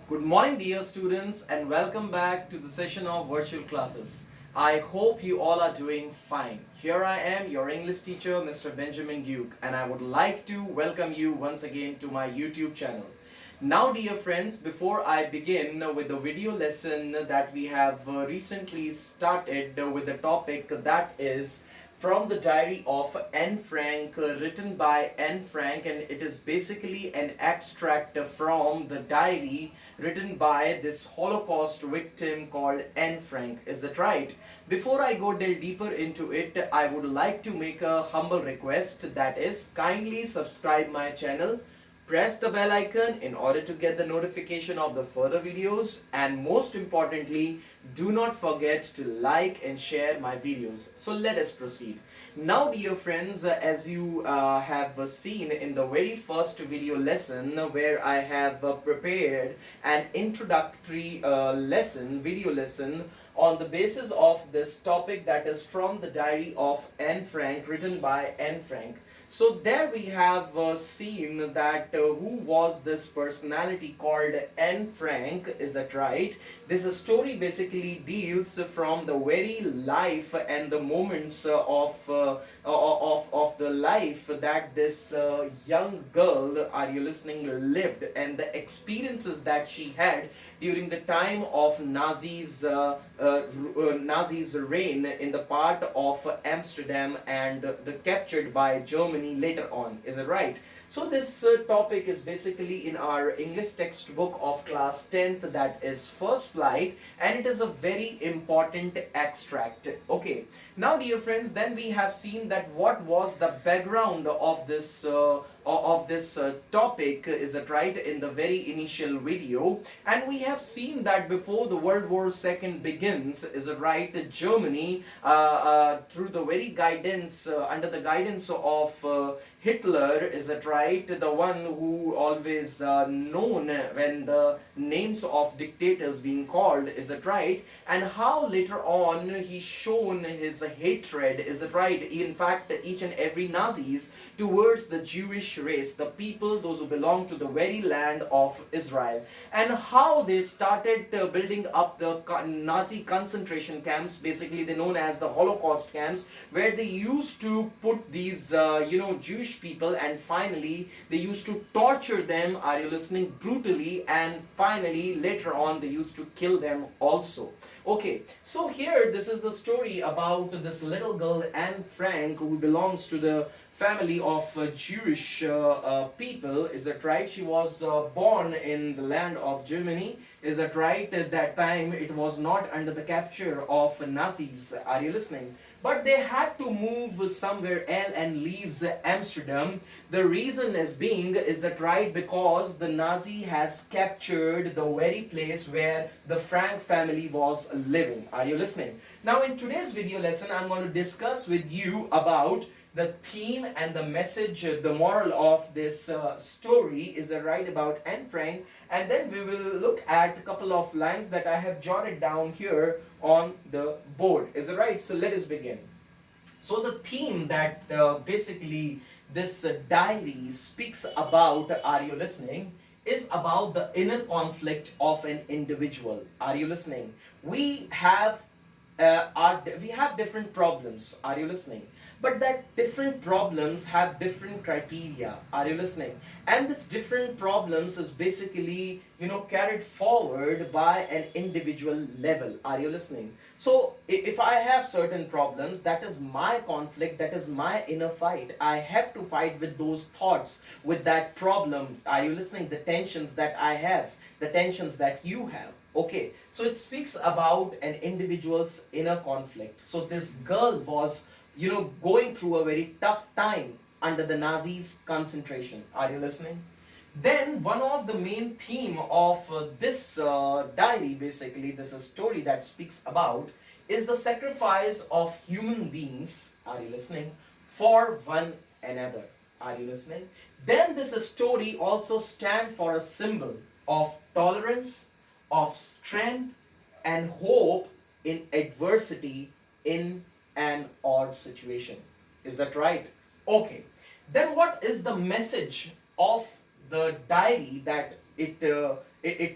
Good morning, dear students, and welcome back to the session of virtual classes. I hope you all are doing fine. Here I am, your English teacher, Mr. Benjamin Duke, and I would like to welcome you once again to my YouTube channel. Now, dear friends, before I begin with the video lesson that we have recently started with the topic that is from the diary of Anne Frank, written by Anne Frank, and it is basically an extract from the diary written by this Holocaust victim called Anne Frank. Is that right? Before I go delve deeper into it, I would like to make a humble request, that is, kindly subscribe my channel. Press the bell icon in order to get the notification of the further videos, and most importantly, do not forget to like and share my videos. So let us proceed. Now, dear friends, as you have seen in the very first video lesson where I have prepared an introductory video lesson on the basis of this topic that is from the diary of Anne Frank, written by Anne Frank. So there we have seen that who was this personality called Anne Frank, is that right? This story basically deals from the very life and the moments of the life that this young girl, are you listening, lived, and the experiences that she had during the time of Nazis' reign in the part of Amsterdam and the captured by Germany later on. Is it right? So this topic is basically in our English textbook of class 10th, that is First Flight, and it is a very important extract. Okay, now dear friends, then we have seen that what was the background of this topic, is it right, in the very initial video, and we have seen that before the World War II begins, is it right, Germany through the very guidance under the guidance of Hitler, is it right, the one who always known when the names of dictators being called, is it right, and how later on he shown his hatred, is it right, in fact each and every Nazis towards the Jewish race, the people, those who belong to the very land of Israel, and how they started building up the Nazi concentration camps, basically they known as the Holocaust camps, where they used to put these Jewish people, and finally they used to torture them, are you listening, brutally, and finally later on they used to kill them also. Okay, so here this is the story about this little girl Anne Frank, who belongs to the family of Jewish people, is that right? She was born in the land of Germany, is that right? At that time it was not under the capture of Nazis, are you listening? But they had to move somewhere else and leaves Amsterdam. The reason is being, is that right, because the Nazi has captured the very place where the Frank family was living, are you listening? Now in today's video lesson I'm going to discuss with you about the theme and the message, the moral of this story, is right, about Anne Frank, and then we will look at a couple of lines that I have jotted down here on the board. Is that right? So let us begin. So the theme that basically this diary speaks about, are you listening, is about the inner conflict of an individual. Are you listening? We have different problems, are you listening, but that different problems have different criteria, are you listening, and this different problems is basically carried forward by an individual level, are you listening? So if I have certain problems, that is my conflict, that is my inner fight. I have to fight with those thoughts, with that problem, are you listening, the tensions that I have, the tensions that you have. Okay, so it speaks about an individual's inner conflict. So this girl was, going through a very tough time under the Nazis' concentration. Are you listening? Then one of the main theme of this diary, basically this is a story that speaks about, is the sacrifice of human beings, are you listening, for one another. Are you listening? Then this story also stands for a symbol of tolerance, of strength and hope in adversity, in an odd situation. Is that right? Okay. Then what is the message of the diary that it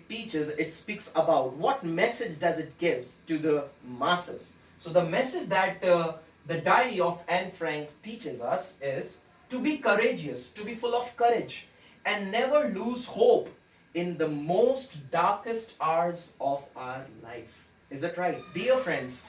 teaches teaches, it speaks about, what message does it give to the masses? So the message that the diary of Anne Frank teaches us is to be courageous, to be full of courage, and never lose hope in the most darkest hours of our life. Is that right? Dear friends,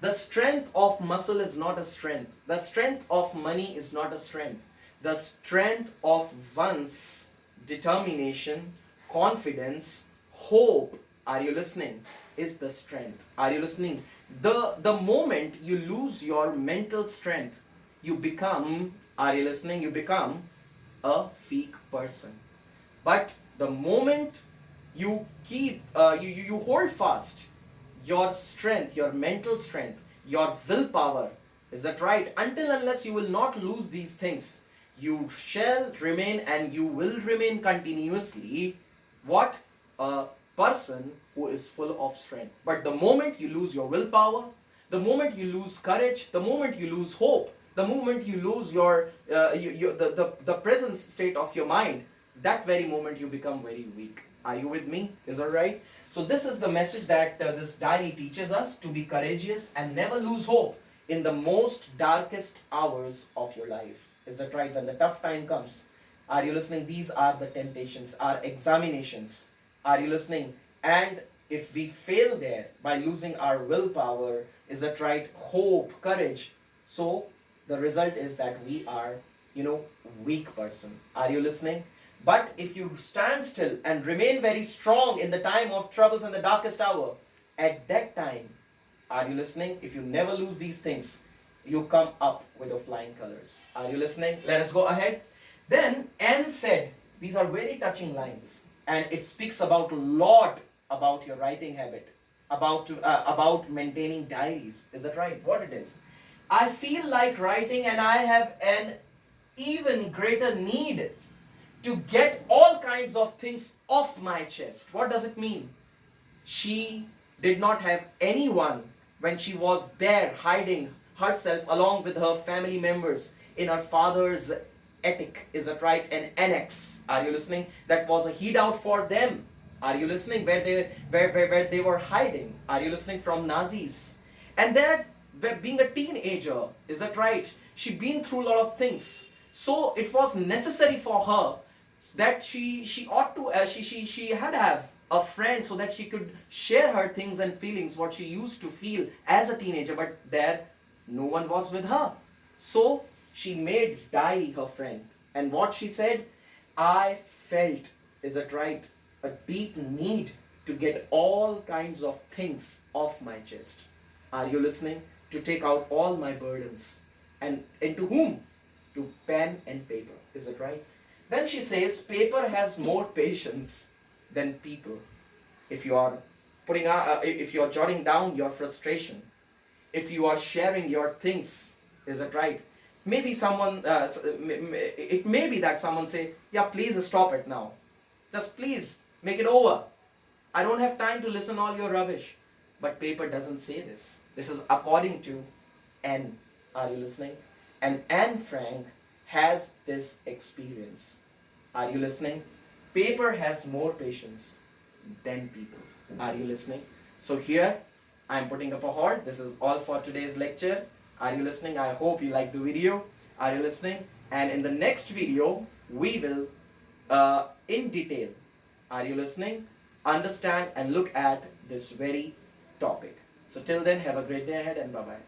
the strength of muscle is not a strength. The strength of money is not a strength. The strength of one's determination, confidence, hope, are you listening, is the strength. Are you listening? The moment you lose your mental strength, you become, are you listening, you become a weak person. But the moment you keep, you hold fast your strength, your mental strength, your willpower, is that right? Until unless you will not lose these things, you shall remain and you will remain continuously what? A person who is full of strength. But the moment you lose your willpower, the moment you lose courage, the moment you lose hope, the moment you lose the present state of your mind, that very moment you become very weak. Are you with me? Is that right? So this is the message that this diary teaches us, to be courageous and never lose hope in the most darkest hours of your life. Is that right? When the tough time comes, are you listening? These are the temptations, our examinations. Are you listening? And if we fail there by losing our willpower, is that right? Hope, courage. So the result is that we are, weak person. Are you listening? But if you stand still and remain very strong in the time of troubles and the darkest hour, at that time, are you listening? If you never lose these things, you come up with the flying colors. Are you listening? Let us go ahead. Then Anne said, these are very touching lines, and it speaks about a lot about your writing habit, about maintaining diaries. Is that right? What it is? I feel like writing, and I have an even greater need to get all kinds of things off my chest. What does it mean? She did not have anyone when she was there hiding herself along with her family members in her father's attic. Is that right? An annex. Are you listening? That was a hideout for them. Are you listening? Where they were hiding. Are you listening? From Nazis. And there, being a teenager, is that right? She'd been through a lot of things. So it was necessary for her that she ought to she had to have a friend so that she could share her things and feelings, what she used to feel as a teenager, but there no one was with her. So she made diary her friend, and what she said, I felt, is it right, a deep need to get all kinds of things off my chest. Are you listening? To take out all my burdens. And to whom? To pen and paper. Is it right? Then she says, paper has more patience than people. If you are if you are jotting down your frustration, if you are sharing your things, is it right? Maybe someone, it may be that someone say, yeah, please stop it now. Just please make it over. I don't have time to listen all your rubbish. But paper doesn't say this. This is according to Anne. Are you listening? And Anne Frank has this experience. Are you listening? Paper has more patience than people. Are you listening? So here, I'm putting up a halt. This is all for today's lecture. Are you listening? I hope you like the video. Are you listening? And in the next video, we will, in detail, are you listening, understand and look at this very topic. So till then, have a great day ahead and bye-bye.